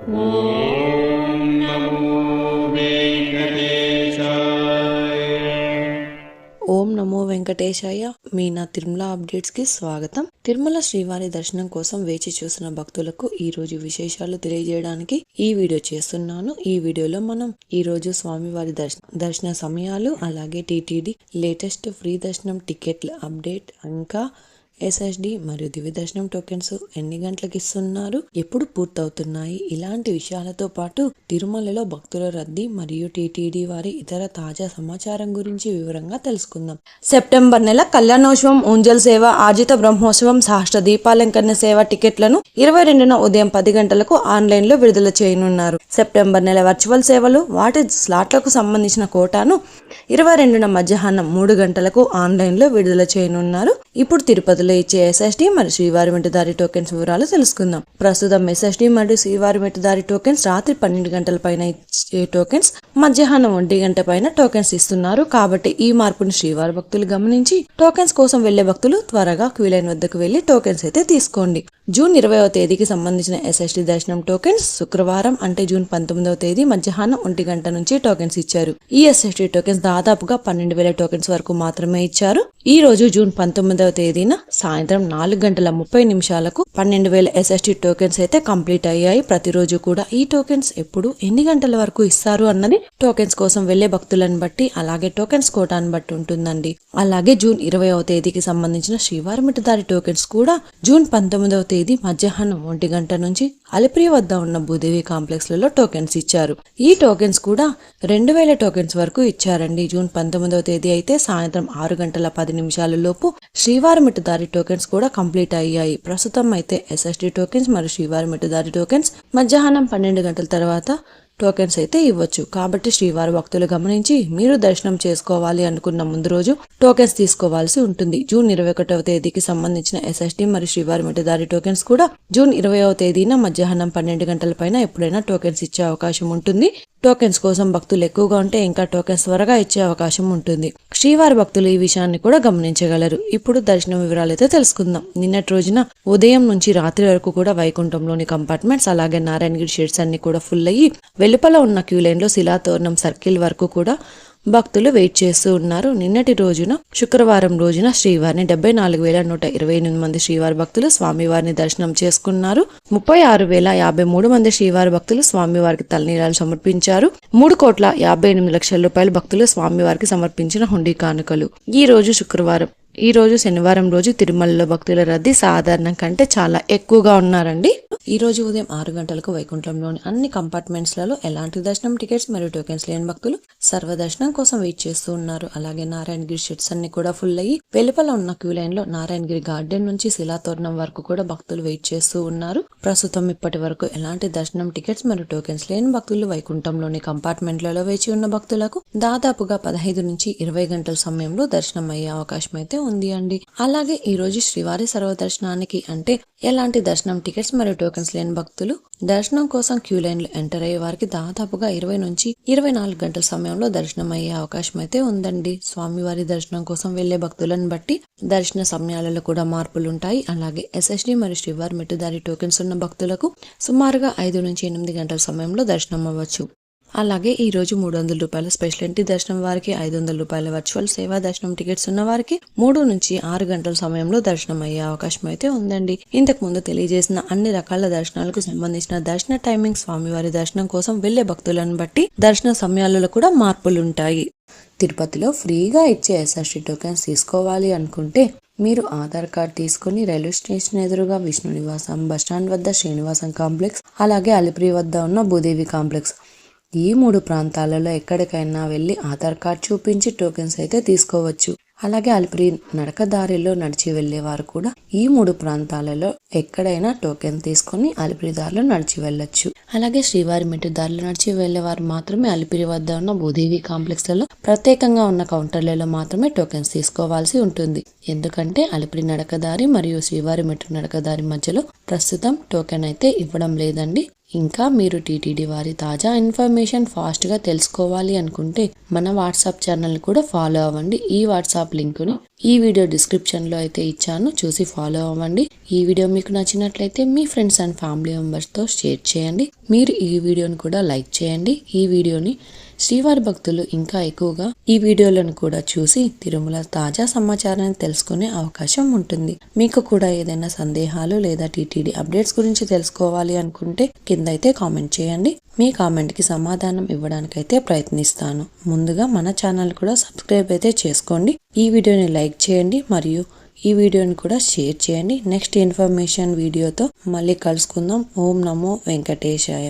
ఓం నమో వెంకటేశాయ. ఓం నమో వెంకటేశాయ. మీ నా తిరుమల అప్డేట్స్ కి స్వాగతం. తిరుమల శ్రీవారి దర్శనం కోసం వేచి చూసిన భక్తులకు ఈ రోజు విశేషాలు తెలియజేయడానికి ఈ వీడియో చేస్తున్నాను. ఈ వీడియోలో మనం ఈ రోజు స్వామివారి దర్శన సమయాలు, అలాగే టీటీడీ లేటెస్ట్ ఫ్రీ దర్శనం టికెట్ల అప్డేట్, ఇంకా ఎస్ఎస్డి మరియు దివ్య దర్శనం టోకెన్స్ ఎన్ని గంటలకు ఇస్తున్నారు, ఎప్పుడు పూర్తవుతున్నాయి, ఇలాంటి విషయాలతో పాటు తిరుమలలో భక్తుల రద్దీ మరియు టీటీడీ వారి ఇతర తాజా సమాచారం గురించి వివరంగా తెలుసుకుందాం. సెప్టెంబర్ నెల కళ్యాణోత్సవం, ఊంజల్ సేవ, ఆర్జిత బ్రహ్మోత్సవం, సహస్ర దీపాలంకరణ సేవ టికెట్లను 22న ఉదయం 10 గంటలకు ఆన్లైన్ లో విడుదల చేయనున్నారు. సెప్టెంబర్ నెల వర్చువల్ సేవలు, వాటి స్లాట్లకు సంబంధించిన కోటాను 22న మధ్యాహ్నం 3 గంటలకు ఆన్లైన్ లో విడుదల చేయనున్నారు. ఇప్పుడు తిరుపతిలో ఇచ్చే ఎస్ఎస్డి మరియు శ్రీవారి మెట్టుదారి టోకెన్స్ వివరాలు తెలుసుకుందాం. ప్రస్తుతం ఎస్ఎస్డి మరియు శ్రీవారి మెట్టుదారి టోకెన్స్ రాత్రి 12 గంటల పైన ఇచ్చే టోకెన్స్ మధ్యాహ్నం 1 గంట పైన టోకెన్స్ ఇస్తున్నారు. కాబట్టి ఈ మార్పును శ్రీవారి భక్తులు గమనించి టోకెన్స్ కోసం వెళ్లే భక్తులు త్వరగా క్యూ లైన్ వద్దకు వెళ్లి టోకెన్స్ అయితే తీసుకోండి. జూన్ 20వ తేదీకి సంబంధించిన ఎస్ఎస్డి దర్శనం టోకెన్స్ శుక్రవారం అంటే జూన్ 19వ తేదీ మధ్యాహ్నం 1 గంట నుంచి టోకెన్స్ ఇచ్చారు. ఈ ఎస్ఎస్డి టోకెన్స్ దాదాపుగా 12,000 టోకెన్స్ వరకు మాత్రమే ఇచ్చారు. ఈ రోజు జూన్ 19వ తేదీన సాయంత్రం 4:30 12,000 ఎస్ఎస్డి టోకెన్స్ అయితే కంప్లీట్ అయ్యాయి. ప్రతిరోజు కూడా ఈ టోకెన్స్ ఎప్పుడు ఎన్ని గంటల వరకు ఇస్తారు అన్నది టోకెన్స్ కోసం వెళ్లే భక్తులను బట్టి, అలాగే టోకెన్స్ కోటాను బట్టి ఉంటుందండి. అలాగే జూన్ 20వ తేదీకి సంబంధించిన శ్రీవారి మెట్టుదారి టోకెన్స్ కూడా జూన్ 19వ తేదీ మధ్యాహ్నం 1 గంట నుంచి అలిపిరి వద్ద ఉన్న భూదేవి కాంప్లెక్స్ లలో టోకెన్స్ ఇచ్చారు. ఈ టోకెన్స్ కూడా 2,000 టోకెన్స్ వరకు ఇచ్చారండి. జూన్ 19వ తేదీ అయితే సాయంత్రం 6:10 లోపు శ్రీవారి మెట్టుదారి టోకెన్స్ కూడా కంప్లీట్ అయ్యాయి. ప్రస్తుతం అయితే ఎస్ఎస్డి టోకెన్స్ మరియు శ్రీవారి మెట్టుదారి టోకెన్స్ మధ్యాహ్నం 12 గంటల తర్వాత టోకెన్స్ అయితే ఇవ్వచ్చు. కాబట్టి శ్రీవారి భక్తులు గమనించి మీరు దర్శనం చేసుకోవాలి అనుకున్న ముందు రోజు టోకెన్స్ తీసుకోవాల్సి ఉంటుంది. జూన్ 21వ తేదీకి సంబంధించిన ఎస్ఎస్డి మరియు శ్రీవారి మెట్టుదారి టోకెన్స్ కూడా జూన్ 20వ తేదీన మధ్యాహ్నం 12 గంటల పైన ఎప్పుడైనా టోకెన్స్ ఇచ్చే అవకాశం ఉంటుంది. టోకెన్స్ కోసం భక్తులు ఎక్కువగా ఉంటే ఇంకా టోకెన్స్ త్వరగా ఇచ్చే అవకాశం ఉంటుంది. శ్రీవారి భక్తులు ఈ విషయాన్ని కూడా గమనించగలరు. ఇప్పుడు దర్శనం వివరాలు అయితే తెలుసుకుందాం. నిన్నటి రోజున ఉదయం నుంచి రాత్రి వరకు కూడా వైకుంఠంలోని కంపార్ట్మెంట్స్, అలాగే నారాయణగిరి షెడ్స్ అన్ని కూడా ఫుల్ అయ్యి వెలుపల ఉన్న క్యూ లైన్ లో శిలాతోరణం సర్కిల్ వరకు కూడా భక్తులు వెయిట్ చేస్తూ ఉన్నారు. నిన్నటి రోజున శుక్రవారం రోజున శ్రీవారిని 74,128 మంది శ్రీవారి భక్తులు స్వామివారిని దర్శనం చేసుకున్నారు. 36,053 మంది శ్రీవారి భక్తులు స్వామివారికి తలనీలాలు సమర్పించారు. 3,58,00,000 రూపాయలు భక్తులు స్వామివారికి సమర్పించిన హుండీ కానుకలు. ఈ రోజు శనివారం రోజు తిరుమలలో భక్తుల రద్దీ సాధారణం కంటే చాలా ఎక్కువగా ఉన్నారండి. ఈ రోజు ఉదయం 6 గంటలకు వైకుంఠంలోని అన్ని కంపార్ట్మెంట్స్ లలో ఎలాంటి దర్శనం టికెట్స్ మరియు టోకెన్స్ లేని భక్తులు సర్వదర్శనం కోసం వెయిట్ చేస్తూ ఉన్నారు. అలాగే నారాయణగిరి షెడ్స్ అన్ని కూడా ఫుల్ అయ్యి వెలుపల ఉన్న క్యూ లైన్ లో నారాయణగిరి గార్డెన్ నుంచి శిలాతోరణం వరకు కూడా భక్తులు వెయిట్ చేస్తూ ఉన్నారు. ప్రస్తుతం ఇప్పటి వరకు ఎలాంటి దర్శనం టికెట్స్ మరియు టోకెన్స్ లేని భక్తులు వైకుంఠంలోని కంపార్ట్మెంట్లలో వేచి ఉన్న భక్తులకు దాదాపుగా 15 నుంచి 20 గంటల సమయంలో దర్శనం అయ్యే అవకాశం అయితే ఉంది అండి. అలాగే ఈ రోజు శ్రీవారి సర్వదర్శనానికి అంటే ఎలాంటి దర్శనం టికెట్స్ మరియు టోకెన్స్ లేని భక్తులు దర్శనం కోసం క్యూ లైన్ లో ఎంటర్ అయ్యే వారికి దాదాపుగా 20 నుంచి 24 గంటల సమయంలో దర్శనం అయ్యే అవకాశం అయితే ఉందండి. స్వామివారి దర్శనం కోసం వెళ్లే భక్తులను బట్టి దర్శన సమయాలలో కూడా మార్పులుంటాయి. అలాగే ఎస్ఎస్డి మరియు శ్రీవారి మెట్టుదారి టోకెన్స్ ఉన్న భక్తులకు సుమారుగా 5 నుంచి 8 గంటల సమయంలో దర్శనం అవ్వచ్చు. అలాగే ఈ రోజు 300 రూపాయల స్పెషల్ ఎంట్రీ దర్శనం వారికి, 500 రూపాయల వర్చువల్ సేవా దర్శనం టికెట్స్ ఉన్న వారికి 3 నుంచి 6 గంటల సమయంలో దర్శనం అయ్యే అవకాశం అయితే ఉందండి. ఇంతకు ముందు తెలియజేసిన అన్ని రకాల దర్శనాలకు సంబంధించిన దర్శన టైమింగ్ స్వామివారి దర్శనం కోసం వెళ్లే భక్తులను బట్టి దర్శన సమయాలలో కూడా మార్పులుంటాయి. తిరుపతిలో ఫ్రీగా ఇచ్చే ఎస్ఎస్డి టోకెన్స్ తీసుకోవాలి అనుకుంటే మీరు ఆధార్ కార్డ్ తీసుకుని రైల్వే స్టేషన్ ఎదురుగా విష్ణు నివాసం, బస్టాండ్ వద్ద శ్రీనివాసం కాంప్లెక్స్, అలాగే అలిపిరి వద్ద ఉన్న భూదేవి కాంప్లెక్స్, ఈ 3 ప్రాంతాలలో ఎక్కడికైనా వెళ్లి ఆధార్ కార్డ్ చూపించి టోకెన్స్ అయితే తీసుకోవచ్చు. అలాగే అలిపిరి నడకదారిలో నడిచి వెళ్లేవారు కూడా ఈ 3 ప్రాంతాలలో ఎక్కడైనా టోకెన్ తీసుకుని అలిపిరి దారిలో నడిచి వెళ్ళొచ్చు. అలాగే శ్రీవారి మెట్టుదారిలో నడిచి వెళ్లేవారు మాత్రమే అలిపిరి వద్ద ఉన్న భూదేవి కాంప్లెక్స్ లలో ప్రత్యేకంగా ఉన్న కౌంటర్లలో మాత్రమే టోకెన్స్ తీసుకోవాల్సి ఉంటుంది. ఎందుకంటే అలిపిరి నడకదారి మరియు శ్రీవారి మెట్టు నడకదారి మధ్యలో ప్రస్తుతం టోకెన్ అయితే ఇవ్వడం లేదండి. ఇంకా మీరు టీటీడీ వారి తాజా ఇన్ఫర్మేషన్ ఫాస్ట్గా తెలుసుకోవాలి అనుకుంటే మన వాట్సాప్ ఛానల్ కూడా ఫాలో అవ్వండి. ఈ వాట్సాప్ లింకుని ఈ వీడియో డిస్క్రిప్షన్లో అయితే ఇచ్చాను, చూసి ఫాలో అవ్వండి. ఈ వీడియో మీకు నచ్చినట్లయితే మీ ఫ్రెండ్స్ అండ్ ఫ్యామిలీ మెంబర్స్తో షేర్ చేయండి. మీరు ఈ వీడియోని కూడా లైక్ చేయండి. ఈ వీడియోని శ్రీవారి భక్తులు ఇంకా ఎక్కువగా ఈ వీడియోలను కూడా చూసి తిరుమల తాజా సమాచారాన్ని తెలుసుకునే అవకాశం ఉంటుంది. మీకు కూడా ఏదైనా సందేహాలు లేదా టీటీడీ అప్డేట్స్ గురించి తెలుసుకోవాలి అనుకుంటే కింద అయితే కామెంట్ చేయండి. మీ కామెంట్కి సమాధానం ఇవ్వడానికైతే ప్రయత్నిస్తాను. ముందుగా మన ఛానల్ కూడా సబ్స్క్రైబ్ అయితే చేసుకోండి. ఈ వీడియోని లైక్ చేయండి మరియు ఈ వీడియోని కూడా షేర్ చేయండి. నెక్స్ట్ ఇన్ఫర్మేషన్ వీడియోతో మళ్ళీ కలుసుకుందాం. ఓం నమో వెంకటేశాయ.